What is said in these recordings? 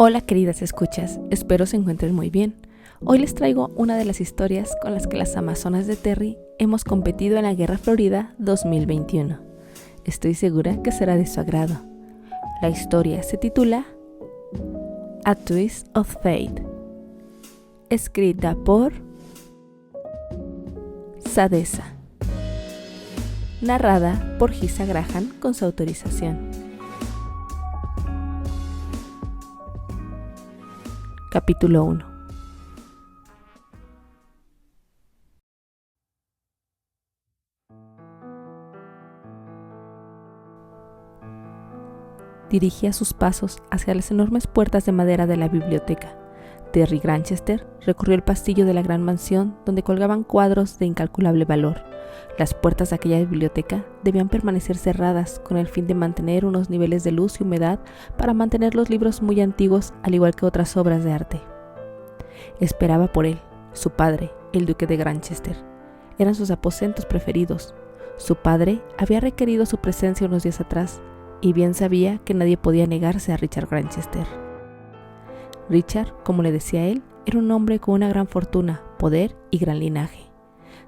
Hola queridas escuchas, espero se encuentren muy bien. Hoy les traigo una de las historias con las que las Amazonas de Terry hemos competido en la Guerra Florida 2021. Estoy segura que será de su agrado. La historia se titula A Twist of Fate, escrita por Sadessa, narrada por Gisa Graham con su autorización. Capítulo 1. Dirigía sus pasos hacia las enormes puertas de madera de la biblioteca. Terry Granchester recorrió el pasillo de la gran mansión donde colgaban cuadros de incalculable valor. Las puertas de aquella biblioteca debían permanecer cerradas con el fin de mantener unos niveles de luz y humedad para mantener los libros muy antiguos, al igual que otras obras de arte. Esperaba por él, su padre, el duque de Granchester. Eran sus aposentos preferidos. Su padre había requerido su presencia unos días atrás, y bien sabía que nadie podía negarse a Richard Granchester. Richard, como le decía él, era un hombre con una gran fortuna, poder y gran linaje.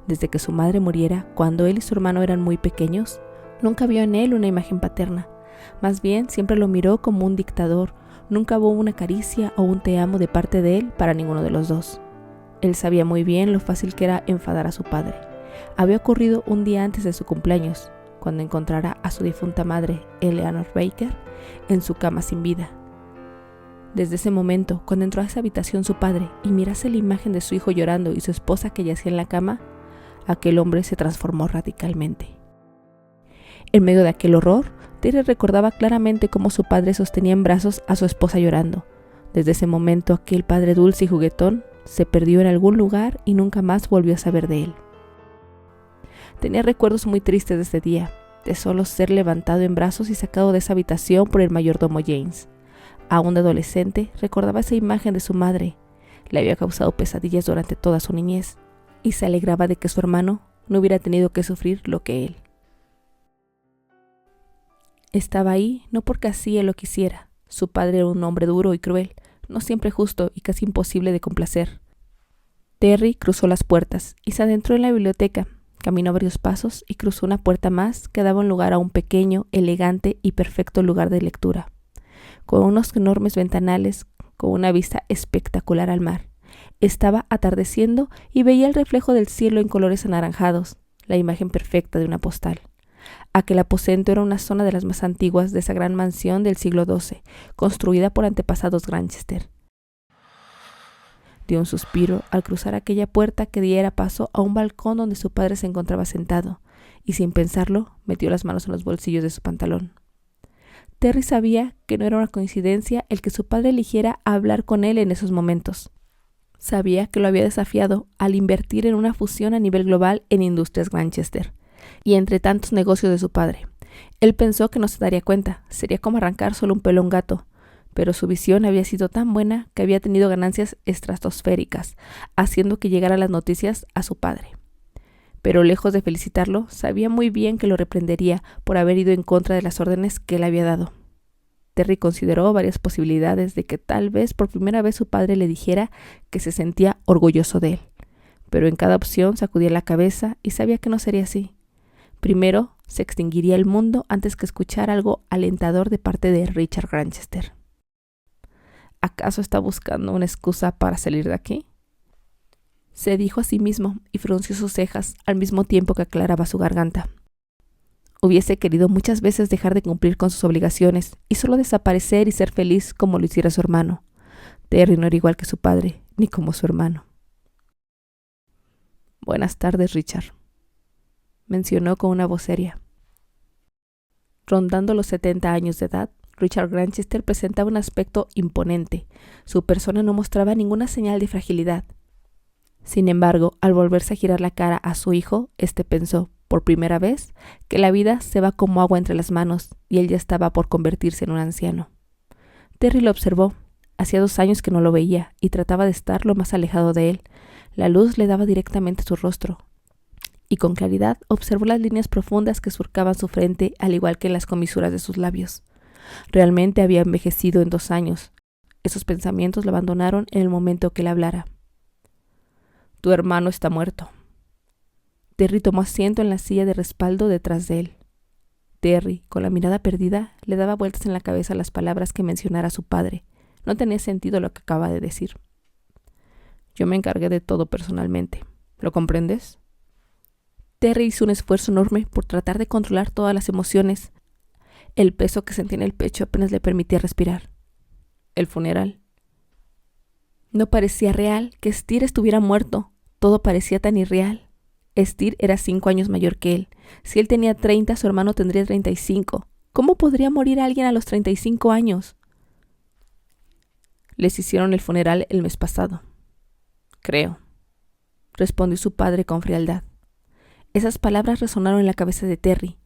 Desde que su madre muriera, cuando él y su hermano eran muy pequeños, nunca vio en él una imagen paterna. Más bien, siempre lo miró como un dictador. Nunca hubo una caricia o un te amo de parte de él para ninguno de los dos. Él sabía muy bien lo fácil que era enfadar a su padre. Había ocurrido un día antes de su cumpleaños, cuando encontrara a su difunta madre, Eleanor Baker, en su cama sin vida. Desde ese momento, cuando entró a esa habitación su padre y mirase la imagen de su hijo llorando y su esposa que yacía en la cama, aquel hombre se transformó radicalmente. En medio de aquel horror, Terry recordaba claramente cómo su padre sostenía en brazos a su esposa llorando. Desde ese momento, aquel padre dulce y juguetón se perdió en algún lugar y nunca más volvió a saber de él. Tenía recuerdos muy tristes de ese día, de solo ser levantado en brazos y sacado de esa habitación por el mayordomo James. Aún de adolescente, recordaba esa imagen de su madre. Le había causado pesadillas durante toda su niñez, y se alegraba de que su hermano no hubiera tenido que sufrir lo que él. Estaba ahí no porque así él lo quisiera. Su padre era un hombre duro y cruel, no siempre justo y casi imposible de complacer. Terry cruzó las puertas y se adentró en la biblioteca. Caminó varios pasos y cruzó una puerta más que daba un lugar a un pequeño, elegante y perfecto lugar de lectura, con unos enormes ventanales, con una vista espectacular al mar. Estaba atardeciendo y veía el reflejo del cielo en colores anaranjados, la imagen perfecta de una postal. Aquel aposento era una zona de las más antiguas de esa gran mansión del siglo XII, construida por antepasados Granchester. Dio un suspiro al cruzar aquella puerta que diera paso a un balcón donde su padre se encontraba sentado, y sin pensarlo, metió las manos en los bolsillos de su pantalón. Terry sabía que no era una coincidencia el que su padre eligiera hablar con él en esos momentos. Sabía que lo había desafiado al invertir en una fusión a nivel global en Industrias Granchester, y entre tantos negocios de su padre. Él pensó que no se daría cuenta, sería como arrancar solo un pelo a un gato, pero su visión había sido tan buena que había tenido ganancias estratosféricas, haciendo que llegara las noticias a su padre. Pero lejos de felicitarlo, sabía muy bien que lo reprendería por haber ido en contra de las órdenes que él había dado. Terry consideró varias posibilidades de que tal vez por primera vez su padre le dijera que se sentía orgulloso de él, pero en cada opción sacudía la cabeza y sabía que no sería así. Primero, se extinguiría el mundo antes que escuchar algo alentador de parte de Richard Granchester. ¿Acaso está buscando una excusa para salir de aquí?, se dijo a sí mismo y frunció sus cejas al mismo tiempo que aclaraba su garganta. Hubiese querido muchas veces dejar de cumplir con sus obligaciones y solo desaparecer y ser feliz como lo hiciera su hermano. Terry no era igual que su padre, ni como su hermano. «Buenas tardes, Richard», mencionó con una voz seria. Rondando los 70 años de edad, Richard Granchester presentaba un aspecto imponente. Su persona no mostraba ninguna señal de fragilidad. Sin embargo, al volverse a girar la cara a su hijo, éste pensó, por primera vez, que la vida se va como agua entre las manos y él ya estaba por convertirse en un anciano. Terry lo observó. Hacía 2 años que no lo veía y trataba de estar lo más alejado de él. La luz le daba directamente a su rostro, y con claridad observó las líneas profundas que surcaban su frente, al igual que las comisuras de sus labios. Realmente había envejecido en 2 años. Esos pensamientos lo abandonaron en el momento que él hablara. Tu hermano está muerto. Terry tomó asiento en la silla de respaldo detrás de él. Terry, con la mirada perdida, le daba vueltas en la cabeza las palabras que mencionara su padre. No tenía sentido lo que acaba de decir. Yo me encargué de todo personalmente. ¿Lo comprendes? Terry hizo un esfuerzo enorme por tratar de controlar todas las emociones. El peso que sentía en el pecho apenas le permitía respirar. El funeral. No parecía real que Steer estuviera muerto. Todo parecía tan irreal. Steer era 5 años mayor que él. Si él tenía 30, su hermano tendría 35. ¿Cómo podría morir alguien a los 35 años? Les hicieron el funeral el mes pasado. Creo, respondió su padre con frialdad. Esas palabras resonaron en la cabeza de Terry.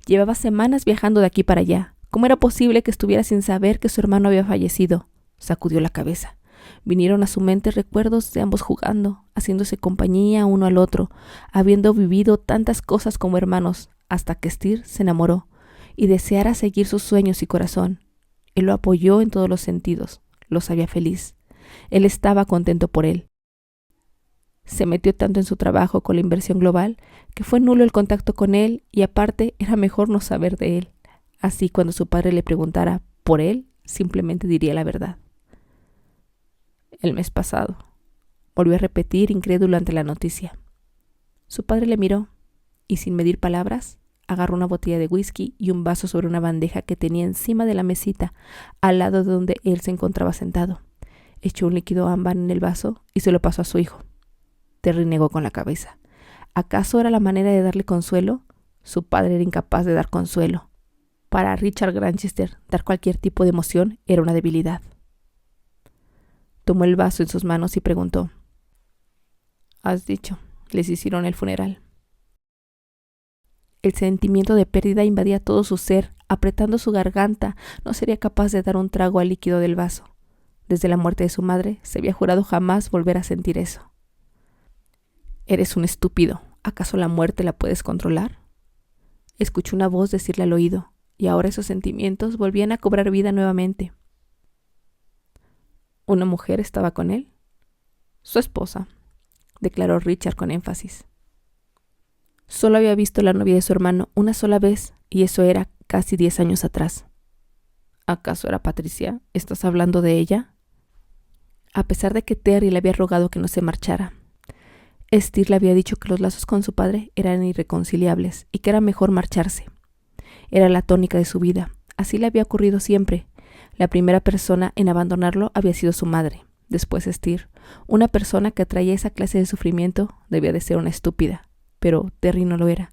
Llevaba semanas viajando de aquí para allá. ¿Cómo era posible que estuviera sin saber que su hermano había fallecido? Sacudió la cabeza. Vinieron a su mente recuerdos de ambos jugando, haciéndose compañía uno al otro, habiendo vivido tantas cosas como hermanos, hasta que Steer se enamoró y deseara seguir sus sueños y corazón. Él lo apoyó en todos los sentidos, lo sabía feliz. Él estaba contento por él. Se metió tanto en su trabajo con la inversión global que fue nulo el contacto con él y aparte era mejor no saber de él. Así cuando su padre le preguntara por él, simplemente diría la verdad. El mes pasado, volvió a repetir incrédulo ante la noticia. Su padre le miró y sin medir palabras, agarró una botella de whisky y un vaso sobre una bandeja que tenía encima de la mesita, al lado de donde él se encontraba sentado. Echó un líquido ámbar en el vaso y se lo pasó a su hijo. Terry negó con la cabeza. ¿Acaso era la manera de darle consuelo? Su padre era incapaz de dar consuelo. Para Richard Granchester, dar cualquier tipo de emoción era una debilidad. Tomó el vaso en sus manos y preguntó. Has dicho, les hicieron el funeral. El sentimiento de pérdida invadía todo su ser, apretando su garganta. No sería capaz de dar un trago al líquido del vaso. Desde la muerte de su madre, se había jurado jamás volver a sentir eso. Eres un estúpido. ¿Acaso la muerte la puedes controlar? Escuchó una voz decirle al oído, y ahora esos sentimientos volvían a cobrar vida nuevamente. ¿Una mujer estaba con él? Su esposa, declaró Richard con énfasis. Solo había visto a la novia de su hermano una sola vez, y eso era casi 10 años atrás. ¿Acaso era Patricia? ¿Estás hablando de ella? A pesar de que Terry le había rogado que no se marchara, Steer le había dicho que los lazos con su padre eran irreconciliables y que era mejor marcharse. Era la tónica de su vida. Así le había ocurrido siempre. La primera persona en abandonarlo había sido su madre, después Steer. Una persona que traía esa clase de sufrimiento debía de ser una estúpida, pero Terry no lo era.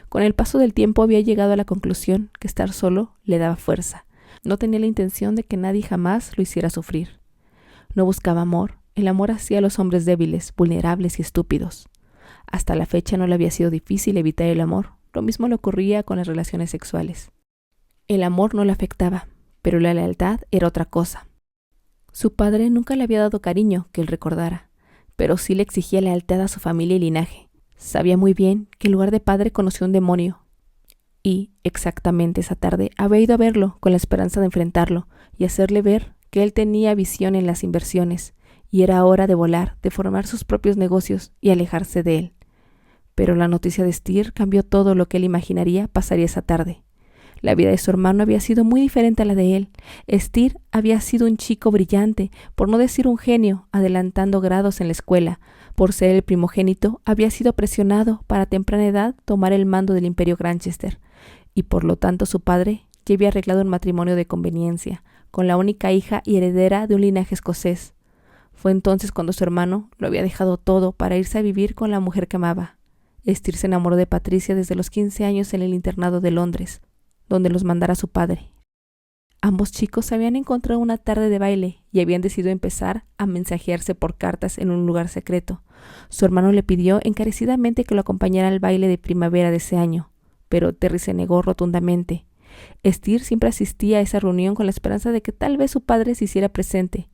Con el paso del tiempo había llegado a la conclusión que estar solo le daba fuerza. No tenía la intención de que nadie jamás lo hiciera sufrir. No buscaba amor. El amor hacía a los hombres débiles, vulnerables y estúpidos. Hasta la fecha no le había sido difícil evitar el amor. Lo mismo le ocurría con las relaciones sexuales. El amor no le afectaba, pero la lealtad era otra cosa. Su padre nunca le había dado cariño que él recordara, pero sí le exigía lealtad a su familia y linaje. Sabía muy bien que en lugar de padre conoció un demonio. Y, exactamente esa tarde, había ido a verlo con la esperanza de enfrentarlo y hacerle ver que él tenía visión en las inversiones, y era hora de volar, de formar sus propios negocios y alejarse de él. Pero la noticia de Steer cambió todo lo que él imaginaría pasaría esa tarde. La vida de su hermano había sido muy diferente a la de él. Steer había sido un chico brillante, por no decir un genio, adelantando grados en la escuela. Por ser el primogénito, había sido presionado para a temprana edad tomar el mando del imperio Granchester, y por lo tanto su padre ya había arreglado un matrimonio de conveniencia, con la única hija y heredera de un linaje escocés. Fue entonces cuando su hermano lo había dejado todo para irse a vivir con la mujer que amaba. Steer se enamoró de Patricia desde los 15 años en el internado de Londres, donde los mandara su padre. Ambos chicos se habían encontrado una tarde de baile y habían decidido empezar a mensajearse por cartas en un lugar secreto. Su hermano le pidió encarecidamente que lo acompañara al baile de primavera de ese año, pero Terry se negó rotundamente. Steer siempre asistía a esa reunión con la esperanza de que tal vez su padre se hiciera presente,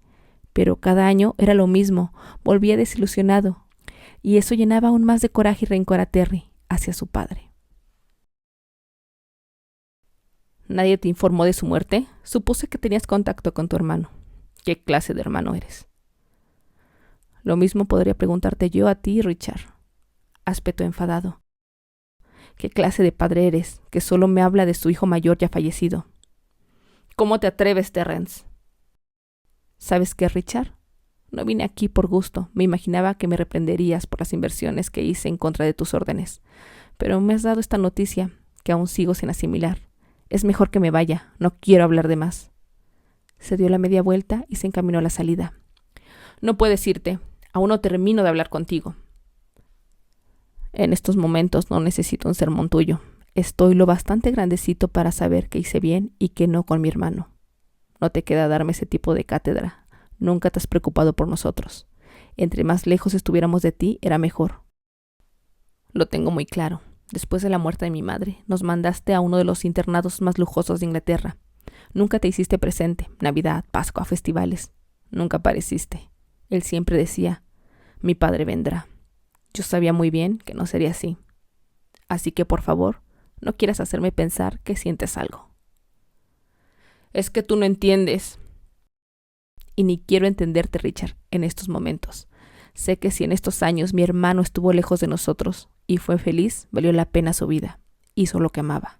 pero cada año era lo mismo, volvía desilusionado, y eso llenaba aún más de coraje y rencor a Terry hacia su padre. ¿Nadie te informó de su muerte? Supuse que tenías contacto con tu hermano. ¿Qué clase de hermano eres? Lo mismo podría preguntarte yo a ti, Richard, espetó enfadado. ¿Qué clase de padre eres, que solo me habla de su hijo mayor ya fallecido? ¿Cómo te atreves, Terrence? ¿Sabes qué, Richard? No vine aquí por gusto. Me imaginaba que me reprenderías por las inversiones que hice en contra de tus órdenes. Pero me has dado esta noticia, que aún sigo sin asimilar. Es mejor que me vaya. No quiero hablar de más. Se dio la media vuelta y se encaminó a la salida. No puedes irte. Aún no termino de hablar contigo. En estos momentos no necesito un sermón tuyo. Estoy lo bastante grandecito para saber que hice bien y que no con mi hermano. No te queda darme ese tipo de cátedra. Nunca te has preocupado por nosotros. Entre más lejos estuviéramos de ti, era mejor. Lo tengo muy claro. Después de la muerte de mi madre, nos mandaste a uno de los internados más lujosos de Inglaterra. Nunca te hiciste presente. Navidad, Pascua, festivales. Nunca apareciste. Él siempre decía, mi padre vendrá. Yo sabía muy bien que no sería así. Así que, por favor, no quieras hacerme pensar que sientes algo. Es que tú no entiendes. Y ni quiero entenderte, Richard, en estos momentos. Sé que si en estos años mi hermano estuvo lejos de nosotros y fue feliz, valió la pena su vida. Hizo lo que amaba.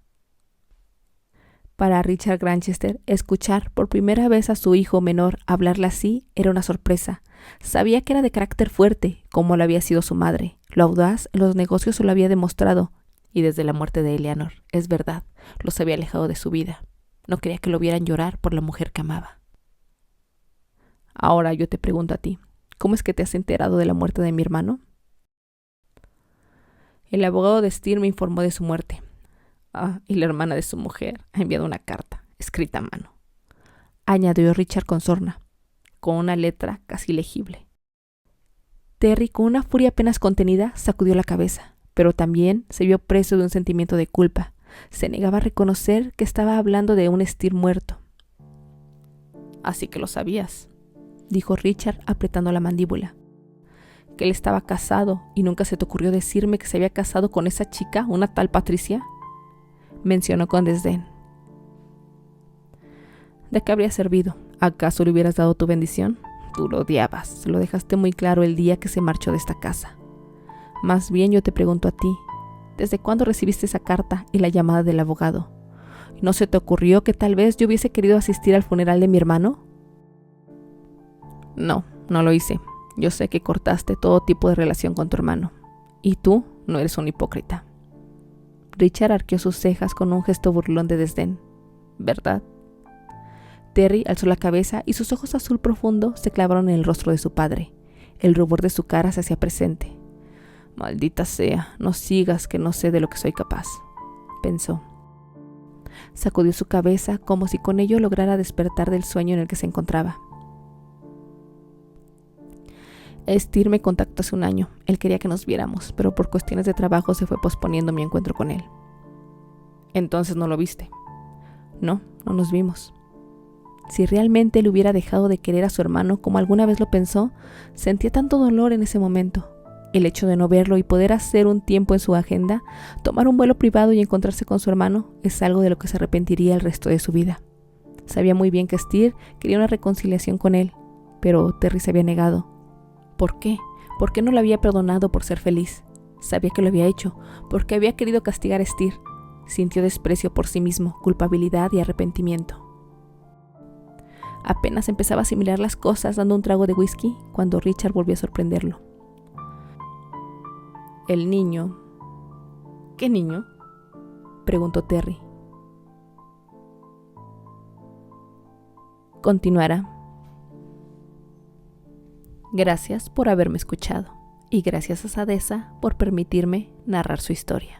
Para Richard Grantchester, escuchar por primera vez a su hijo menor hablarle así era una sorpresa. Sabía que era de carácter fuerte, como lo había sido su madre. Lo audaz en los negocios se lo había demostrado, y desde la muerte de Eleanor, es verdad, los había alejado de su vida. No quería que lo vieran llorar por la mujer que amaba. Ahora yo te pregunto a ti, ¿cómo es que te has enterado de la muerte de mi hermano? El abogado de Steele me informó de su muerte. Y la hermana de su mujer ha enviado una carta, escrita a mano, añadió Richard con sorna, con una letra casi legible. Terry, con una furia apenas contenida, sacudió la cabeza, pero también se vio preso de un sentimiento de culpa. Se negaba a reconocer que estaba hablando de un Steele muerto. Así que lo sabías, dijo Richard apretando la mandíbula. ¿Que él estaba casado y nunca se te ocurrió decirme que se había casado con esa chica, una tal Patricia? Mencionó con desdén. ¿De qué habría servido? ¿Acaso le hubieras dado tu bendición? Tú lo odiabas, lo dejaste muy claro el día que se marchó de esta casa. Más bien yo te pregunto a ti, ¿desde cuándo recibiste esa carta y la llamada del abogado? ¿No se te ocurrió que tal vez yo hubiese querido asistir al funeral de mi hermano? No, no lo hice. Yo sé que cortaste todo tipo de relación con tu hermano. Y tú no eres un hipócrita. Richard arqueó sus cejas con un gesto burlón de desdén. ¿Verdad? Terry alzó la cabeza y sus ojos azul profundo se clavaron en el rostro de su padre. El rubor de su cara se hacía presente. Maldita sea, no sigas que no sé de lo que soy capaz, pensó. Sacudió su cabeza como si con ello lograra despertar del sueño en el que se encontraba. Steele me contactó hace un año. Él quería que nos viéramos, pero por cuestiones de trabajo se fue posponiendo mi encuentro con él. ¿Entonces no lo viste? No, no nos vimos. Si realmente él hubiera dejado de querer a su hermano como alguna vez lo pensó, sentía tanto dolor en ese momento. El hecho de no verlo y poder hacer un tiempo en su agenda, tomar un vuelo privado y encontrarse con su hermano, es algo de lo que se arrepentiría el resto de su vida. Sabía muy bien que Steele quería una reconciliación con él, pero Terry se había negado. ¿Por qué? ¿Por qué no lo había perdonado por ser feliz? Sabía que lo había hecho, porque había querido castigar a Steele. Sintió desprecio por sí mismo, culpabilidad y arrepentimiento. Apenas empezaba a asimilar las cosas dando un trago de whisky cuando Richard volvió a sorprenderlo. El niño... ¿Qué niño?, preguntó Terry. Continuará. Gracias por haberme escuchado y gracias a Sadesa por permitirme narrar su historia.